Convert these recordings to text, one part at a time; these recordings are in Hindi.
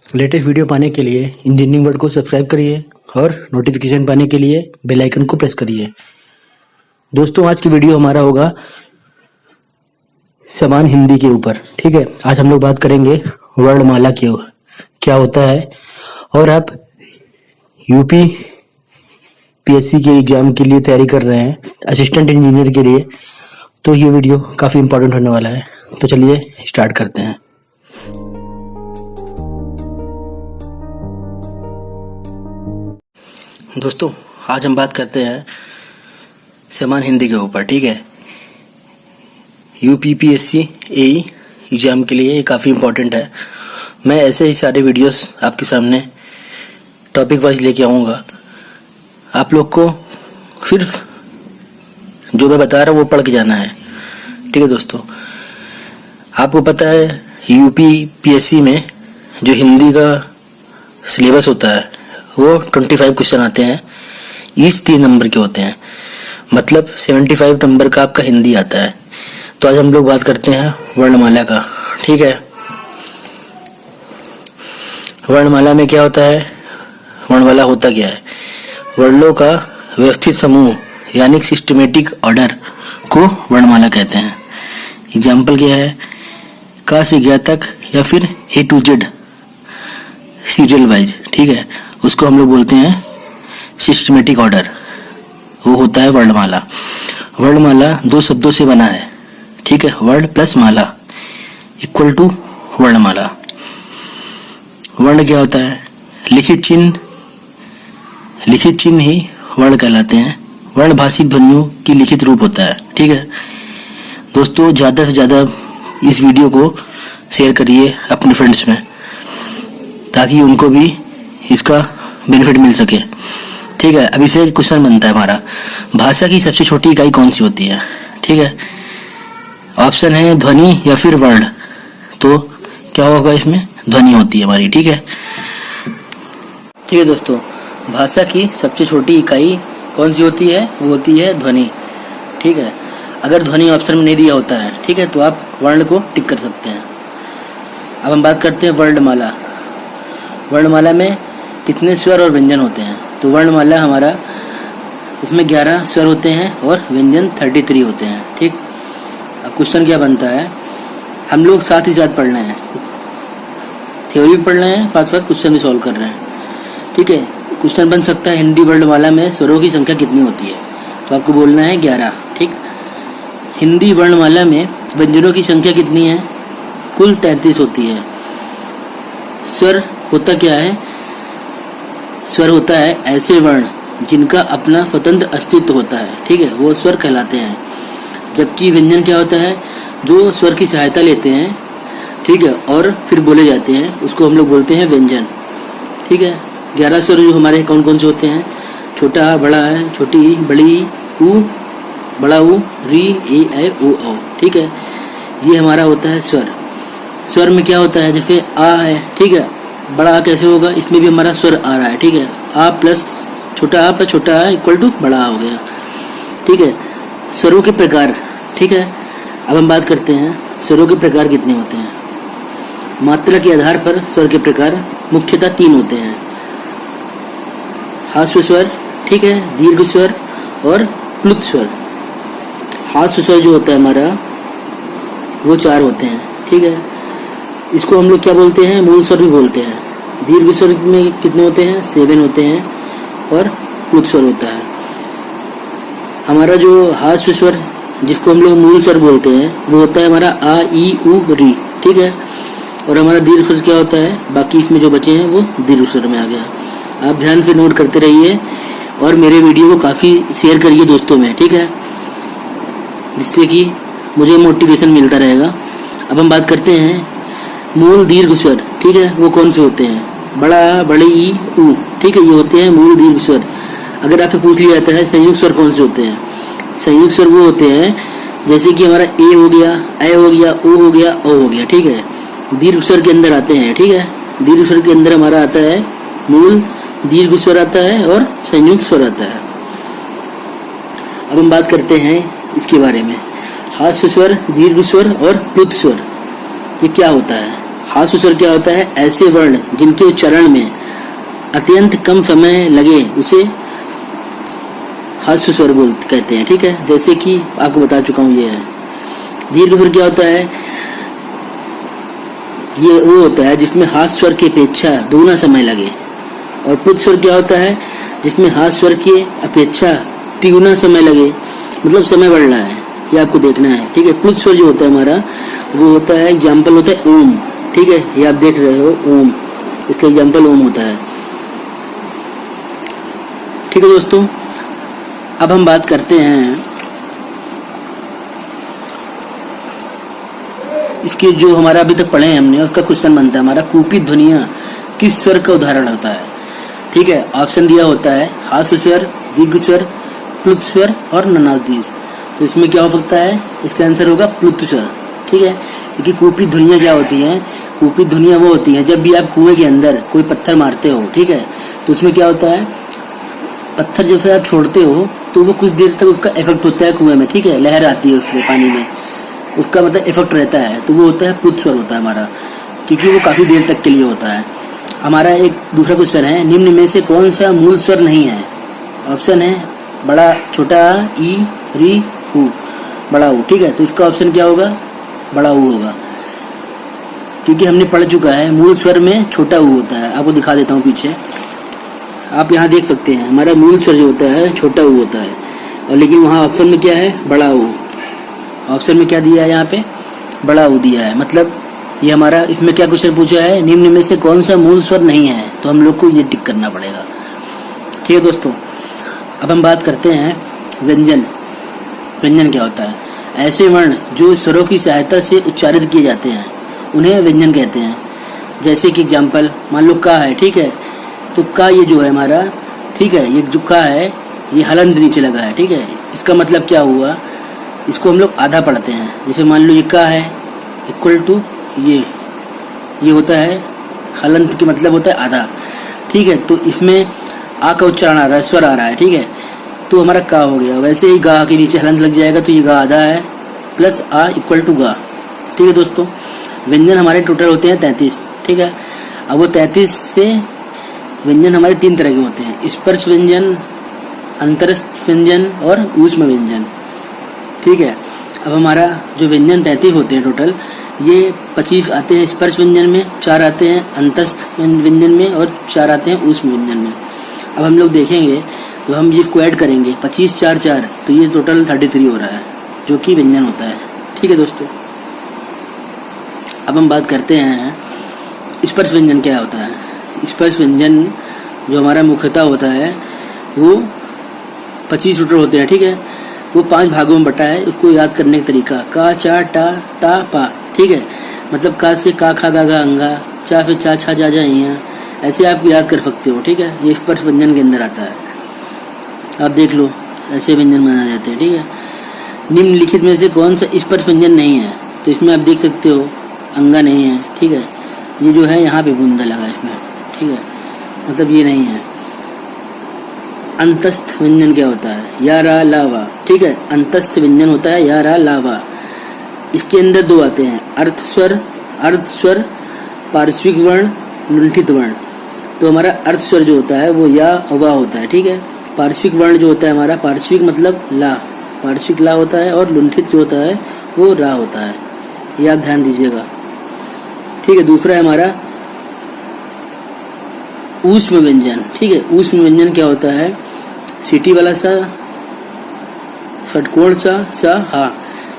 लेटेस्ट वीडियो पाने के लिए इंजीनियरिंग वर्ड को सब्सक्राइब करिए और नोटिफिकेशन पाने के लिए बेल आइकन को प्रेस करिए। दोस्तों, आज की वीडियो हमारा होगा समान हिंदी के ऊपर। ठीक है, आज हम लोग बात करेंगे वर्णमाला की क्या होता है, और आप यूपी पीएससी के एग्जाम के लिए तैयारी कर रहे हैं असिस्टेंट इंजीनियर के लिए, तो ये वीडियो काफ़ी इंपॉर्टेंट होने वाला है। तो चलिए स्टार्ट करते हैं। दोस्तों, आज हम बात करते हैं समान हिंदी के ऊपर। ठीक है, यूपीपीएससी एई एग्ज़ाम के लिए ये काफ़ी इम्पोर्टेंट है। मैं ऐसे ही सारे वीडियोस आपके सामने टॉपिक वाइज लेके आऊँगा। आप लोग को सिर्फ जो मैं बता रहा हूँ वो पढ़ के जाना है। ठीक है दोस्तों, आपको पता है यूपीपीएससी में जो हिंदी का सिलेबस होता है वो 25 क्वेश्चन आते हैं। ईच 3 नंबर के होते हैं, मतलब 75 नंबर का आपका हिंदी आता है। तो आज हम लोग बात करते हैं वर्णमाला का। ठीक है, वर्णमाला में क्या होता है, वर्णमाला होता क्या है? वर्णों का व्यवस्थित समूह यानी सिस्टमेटिक ऑर्डर को वर्णमाला कहते हैं। एग्जाम्पल क्या है? का से ज्ञा तक या फिर ए टू जेड सीरियल वाइज। ठीक है, उसको हम लोग बोलते हैं सिस्टमेटिक ऑर्डर, वो होता है वर्णमाला। वर्णमाला 2 शब्दों से बना है। ठीक है, वर्ण प्लस माला इक्वल टू वर्णमाला। वर्ण क्या होता है? लिखित चिन्ह ही वर्ण कहलाते हैं। वर्ण भाषिक ध्वनियों की लिखित रूप होता है। ठीक है दोस्तों, ज़्यादा से ज़्यादा इस वीडियो को शेयर करिए अपने फ्रेंड्स में, ताकि उनको भी इसका बेनिफिट मिल सके। ठीक है, अभी से क्वेश्चन बनता है हमारा, भाषा की सबसे छोटी इकाई कौन सी होती है? ठीक है, ऑप्शन है ध्वनि या फिर वर्ण। तो क्या होगा इसमें? ध्वनि होती है हमारी। ठीक है दोस्तों, भाषा की सबसे छोटी इकाई कौन सी होती है? वो होती है ध्वनि। ठीक है, अगर ध्वनि ऑप्शन में नहीं दिया होता है, ठीक है, तो आप वर्ण को टिक कर सकते हैं। अब हम बात करते हैं वर्णमाला। वर्णमाला में कितने स्वर और व्यंजन होते हैं? तो वर्णमाला हमारा उसमें 11 स्वर होते हैं और व्यंजन 33 होते हैं। ठीक, अब क्वेश्चन क्या बनता है, हम लोग साथ ही साथ पढ़ रहे हैं, थ्योरी भी पढ़ रहे हैं, साथ साथ क्वेश्चन भी सॉल्व कर रहे हैं। ठीक है, क्वेश्चन बन सकता है हिंदी वर्णमाला में स्वरों की संख्या कितनी होती है? तो आपको बोलना है 11। ठीक, हिंदी वर्णमाला में व्यंजनों की संख्या कितनी है? कुल 33 होती है। स्वर होता क्या है? स्वर होता है ऐसे वर्ण जिनका अपना स्वतंत्र अस्तित्व होता है। ठीक है, वो स्वर कहलाते हैं। जबकि व्यंजन क्या होता है? जो स्वर की सहायता लेते हैं, ठीक है, और फिर बोले जाते हैं, उसको हम लोग बोलते हैं व्यंजन। ठीक है, 11 स्वर जो हमारे कौन कौन से होते हैं? छोटा बड़ा है, छोटी बड़ी, ऊ बड़ा ऊ, री ए ऐ ओ औ। ठीक है, ये हमारा होता है स्वर। स्वर में क्या होता है? जैसे आ है, ठीक है, बड़ा आ कैसे होगा? इसमें भी हमारा स्वर आ रहा है। ठीक है, आ प्लस छोटा आ इक्वल टू बड़ा आ हो गया। ठीक है, स्वरों के प्रकार। ठीक है, अब हम बात करते हैं स्वरों के प्रकार कितने होते हैं। मात्रा के आधार पर स्वर के प्रकार मुख्यतः 3 होते हैं। हास्य स्वर, ठीक है, दीर्घ स्वर और प्लुत स्वर। हास्य स्वर जो होता है हमारा वो 4 होते हैं। ठीक है, इसको हम लोग क्या बोलते हैं? मूल स्वर भी बोलते हैं। दीर्घ स्वर में कितने होते हैं? 7 होते हैं और प्लुत स्वर होता है। हमारा जो हास्य स्वर जिसको हम लोग मूल स्वर बोलते हैं वो होता है हमारा आ ई उ री। ठीक है, और हमारा दीर्घ स्वर क्या होता है? बाकी इसमें जो बचे हैं वो दीर्घ स्वर में आ गया। आप ध्यान से नोट करते रहिए और मेरे वीडियो को काफ़ी शेयर करिए दोस्तों में। ठीक है, जिससे कि मुझे मोटिवेशन मिलता रहेगा। अब हम बात करते हैं मूल दीर्घ स्वर। ठीक है, वो कौन से होते हैं? बड़ा, बड़ी, ई, ऊ। ठीक है, ये होते हैं मूल दीर्घ स्वर। अगर आपसे पूछ लिया जाता है संयुक्त स्वर कौन से होते हैं? संयुक्त स्वर वो होते हैं जैसे कि हमारा ए हो गया, ऐ हो गया, ओ हो गया, औ हो गया। ठीक है, दीर्घ स्वर के अंदर आते हैं। ठीक है, दीर्घ स्वर के अंदर हमारा आता है मूल दीर्घ स्वर आता है और संयुक्त स्वर आता है। अब हम बात करते हैं इसके बारे में, हास्य स्वर, दीर्घ स्वर और प्लुत स्वर। ये क्या होता है? हास्य स्वर क्या होता है? ऐसे वर्ण जिनके उच्चारण में अत्यंत कम समय लगे उसे हास्य स्वर कहते हैं। ठीक है, जैसे कि आपको बता चुका हूँ ये है। दीर्घ स्वर क्या होता है? ये वो होता है जिसमें हास्य स्वर की अपेक्षा दोगुना समय लगे। और प्लुत स्वर क्या होता है? जिसमें हास्य स्वर की अपेक्षा तिगुना समय लगे, मतलब समय बढ़ रहा है, ये आपको देखना है। ठीक है, प्लुत स्वर जो होता है हमारा वो होता है, एग्जाम्पल होता है ओम। ठीक है, ये आप देख रहे हो ओम, इसका एग्जाम्पल ओम होता है। ठीक है दोस्तों, अब हम बात करते हैं इसके जो हमारा अभी तक पढ़े हैं हमने, उसका क्वेश्चन बनता है हमारा, कूपित ध्वनियां किस स्वर का उदाहरण होता है। ठीक है, ऑप्शन दिया होता है हास्य स्वर, दीर्घ स्वर, प्लुत स्वर और ननादीस। तो इसमें क्या हो सकता है? इसका आंसर होगा प्लुत स्वर। ठीक है, क्योंकि कूपित ध्वनियां क्या होती हैं? कूपित ध्वनियां वो होती हैं जब भी आप कुएं के अंदर कोई पत्थर मारते हो। ठीक है, तो उसमें क्या होता है, पत्थर जब से आप छोड़ते हो तो वो कुछ देर तक उसका इफेक्ट होता है कुएं में। ठीक है, लहर आती है उसमें पानी में, उसका मतलब इफेक्ट रहता है, तो वो होता है प्लुत स्वर होता है हमारा, क्योंकि वो काफ़ी देर तक के लिए होता है। हमारा एक दूसरा क्वेश्चन है, निम्न में से कौन सा मूल स्वर नहीं है? ऑप्शन है बड़ा छोटा ई, री, ऊ, बड़ा ऊ। ठीक है, तो इसका ऑप्शन क्या होगा? बड़ा ऊ होगा, क्योंकि हमने पढ़ चुका है मूल स्वर में छोटा ऊ होता है। आपको दिखा देता हूँ पीछे, आप यहाँ देख सकते हैं हमारा मूल स्वर जो होता है छोटा ऊ होता है, और लेकिन वहाँ ऑप्शन में क्या है? बड़ा ऊ। ऑप्शन में क्या दिया है? यहाँ पे बड़ा ऊ दिया है। मतलब ये हमारा, इसमें क्या क्वेश्चन पूछा है? निम्न में से कौन सा मूल स्वर नहीं है, तो हम लोग को ये टिक करना पड़ेगा। ठीक है दोस्तों, अब हम बात करते हैं व्यंजन। व्यंजन क्या होता है? ऐसे वर्ण जो स्वरों की सहायता से उच्चारित किए जाते हैं उन्हें व्यंजन कहते हैं। जैसे कि एग्जाम्पल, मान लो का है। ठीक है, तो का ये जो है हमारा, ठीक है, ये जो का है ये हलंत नीचे लगा है। ठीक है, इसका मतलब क्या हुआ? इसको हम लोग आधा पढ़ते हैं। जैसे मान लो ये का है इक्वल टू ये होता है हलंत के मतलब होता है आधा। ठीक है, तो इसमें आ का उच्चारण आ रहा है, स्वर आ रहा है। ठीक है, तो हमारा का हो गया। वैसे ही गा के नीचे हलंत लग जाएगा, तो ये गा आधा है प्लस आ इक्वल टू गा। ठीक है दोस्तों, व्यंजन हमारे टोटल होते हैं 33। ठीक है, अब वो 33 से व्यंजन हमारे 3 तरह के होते हैं, स्पर्श व्यंजन, अंतरस्थ व्यंजन और ऊष्म व्यंजन। ठीक है, अब हमारा जो व्यंजन 33 होते हैं टोटल, ये 25 आते हैं स्पर्श व्यंजन में, 4 आते हैं अंतस्थ व्यंजन में और 4 आते हैं ऊष्म व्यंजन में। अब हम लोग देखेंगे तो हम ये इसको ऐड करेंगे 25 4 4, तो ये टोटल 33 हो रहा है, जो कि व्यंजन होता है। ठीक है दोस्तों, अब हम बात करते हैं स्पर्श व्यंजन क्या होता है। स्पर्श व्यंजन जो हमारा मुख्यतः होता है वो 25 टोटल होते हैं। ठीक है, वो 5 भागों में बटा है। उसको याद करने का तरीका, का, चा, टा, ता, पा। ठीक है, मतलब का से का, खा, गा, गा, अंगा, चा से चा, छा, जा, जा, इया, ऐसे आप याद कर सकते हो। ठीक है, ये स्पर्श व्यंजन के अंदर आता है। आप देख लो, ऐसे व्यंजन बनाए जाते हैं। ठीक है, निम्नलिखित में से कौन सा स्पर्श व्यंजन नहीं है? तो इसमें आप देख सकते हो अंगा नहीं है। ठीक है, ये जो है यहाँ पे बूंदा लगा इसमें। ठीक है, मतलब ये नहीं है। अंतस्थ व्यंजन क्या होता है? या, रा, ला, वा। ठीक है, अंतस्थ व्यंजन होता है या, रा, ला, वा। इसके अंदर 2 आते हैं, अर्थ स्वर, पार्श्विक वर्ण, लुंठित वर्ण। तो हमारा अर्थ स्वर जो होता है वो या, वा होता है। ठीक है, पार्श्विक वर्ण जो होता है हमारा, पार्श्विक मतलब ला, पार्श्विक ला होता है, और लुंठित जो होता है वो रा होता है। ये आप ध्यान दीजिएगा। ठीक है, दूसरा है हमारा ऊष्म व्यंजन। ठीक है, ऊष्म व्यंजन क्या होता है? सीटी वाला सा, षटकोण सा, हा,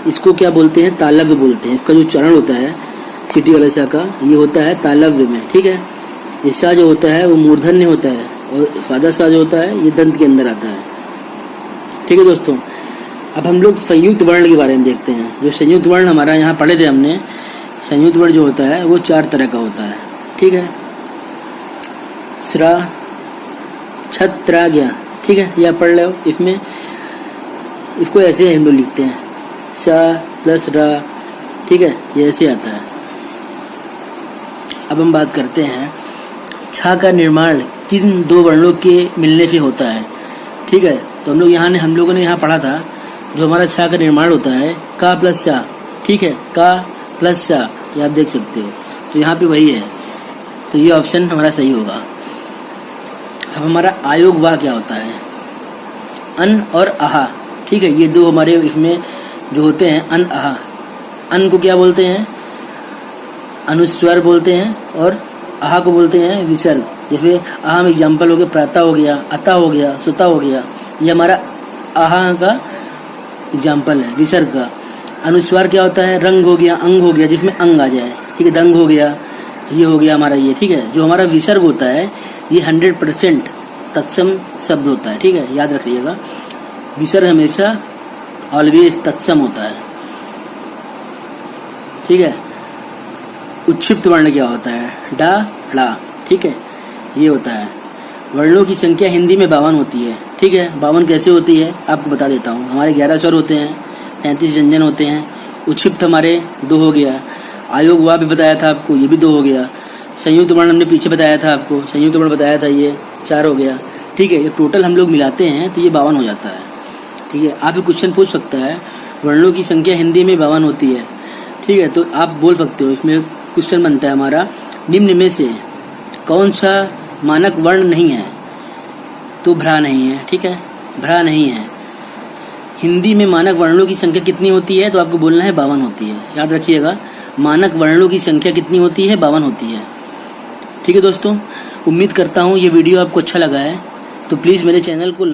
इसको क्या बोलते हैं? तालव्य बोलते हैं। इसका जो चरण होता है सीटी वाला सा का, ये होता है तालव्य में। ठीक है, ये सा जो होता है वो मूर्धन्य होता है, और सादा सा जो होता है ये दंत के अंदर आता है। ठीक है दोस्तों, अब हम लोग संयुक्त वर्ण के बारे में देखते हैं। जो संयुक्त वर्ण हमारा यहाँ पढ़े थे हमने, संयुक्त वर्ण जो होता है वो 4 तरह का होता है। ठीक है, स्रा, छत, त्रा, ज्ञा। ठीक है, ये आप पढ़ रहे हो। इसमें इसको ऐसे हम लोग लिखते हैं, सा प्लस रा। ठीक है, ये ऐसे आता है। अब हम बात करते हैं छा का निर्माण किन 2 वर्णों के मिलने से होता है। ठीक है, तो हम लोगों ने यहाँ पढ़ा था, जो हमारा छा का निर्माण होता है का प्लस सा। ठीक है, का प्लस सा, ये आप देख सकते हो। तो यहाँ पे वही है, तो ये ऑप्शन हमारा सही होगा। अब हमारा आयोग वाह क्या होता है? अन और आहा, ठीक है, ये दो हमारे इसमें जो होते हैं अन आहा। अन को क्या बोलते हैं? अनुस्वर बोलते हैं, और आहा को बोलते हैं विसर्ग। जैसे आहा में एग्जाम्पल हो गया प्रातः हो गया, अता हो गया, सुता हो गया, ये हमारा आहा का एग्जाम्पल है विसर्ग का। अनुस्वार क्या होता है? रंग हो गया, अंग हो गया, जिसमें अंग आ जाए, ठीक है, दंग हो गया, ये हो गया हमारा ये, ठीक है। जो हमारा विसर्ग होता है ये 100% तत्सम शब्द होता है, ठीक है, याद रखिएगा। विसर्ग हमेशा ऑलवेज तत्सम होता है, ठीक है। उच्छिप्त वर्ण क्या होता है? डा ड़ा, ठीक है, ये होता है। वर्णों की संख्या हिंदी में 52 होती है, ठीक है। 52 कैसे होती है आपको बता देता हूँ। हमारे 11 स्वर होते हैं, 33 व्यंजन होते हैं। उच्छिप्त हमारे 2 हो गया, आयोग वाह भी बताया था आपको, ये भी 2 हो गया। संयुक्त वर्ण हमने पीछे बताया था आपको, संयुक्त वर्ण बताया था, ये 4 हो गया, ठीक है। ये टोटल हम लोग मिलाते हैं तो ये 52 हो जाता है, ठीक है। आप भी क्वेश्चन पूछ सकता है, वर्णों की संख्या हिंदी में 52 होती है, ठीक है, तो आप बोल सकते हो। इसमें क्वेश्चन बनता है हमारा, निम्न में से कौन सा मानक वर्ण नहीं है? तो भ्रा नहीं है, ठीक है, भ्रा नहीं है। हिंदी में मानक वर्णों की संख्या कितनी होती है? तो आपको बोलना है 52 होती है, याद रखिएगा। मानक वर्णों की संख्या कितनी होती है? 52 होती है, ठीक है दोस्तों। उम्मीद करता हूँ ये वीडियो आपको अच्छा लगा है, तो प्लीज़ मेरे चैनल को